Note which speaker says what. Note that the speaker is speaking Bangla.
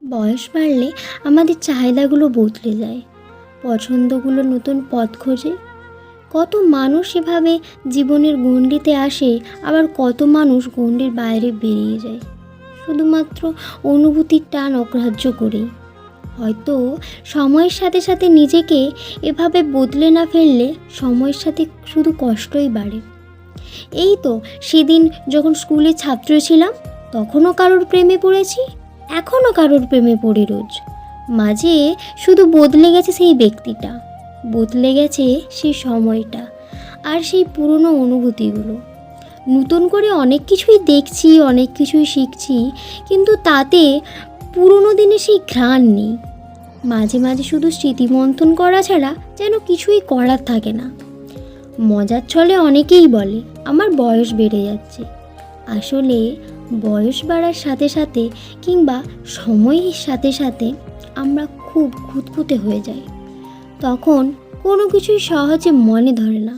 Speaker 1: বয়স বাড়লে আমাদের চাহিদাগুলো বদলে যায়, পছন্দগুলো নতুন পথ খোঁজে। কত মানুষ এভাবে জীবনের গণ্ডিতে আসে, আবার কত মানুষ গণ্ডির বাইরে বেরিয়ে যায় শুধুমাত্র অনুভূতির টান অগ্রাহ্য করেই। হয়তো সময়ের সাথে সাথে নিজেকে এভাবে বদলে না ফেললে সময়ের সাথে শুধু কষ্টই বাড়ে। এই তো সেদিন যখন স্কুলে ছাত্র ছিলাম, তখনও কারোর প্রেমে পড়েছি, এখনও কারোর প্রেমে পড়ি রোজ। মাঝে শুধু বদলে গেছে সেই ব্যক্তিটা, বদলে গেছে সেই সময়টা আর সেই পুরনো অনুভূতিগুলো। নতুন করে অনেক কিছুই দেখছি, অনেক কিছুই শিখছি, কিন্তু তাতে পুরনো দিনে সেই ঘ্রাণ নেই। মাঝে মাঝে শুধু স্মৃতিমন্থন করা ছাড়া যেন কিছুই করার থাকে না। মজার ছলে অনেকেই বলে আমার বয়স বেড়ে যাচ্ছে। আসলে বয়স বাড়ার সাথে সাথে কিংবা সময়ের সাথে সাথে আমরা খুব খুঁতখুঁতে হয়ে যাই। তখন কোনো কিছুই সহজে মনে ধরে না।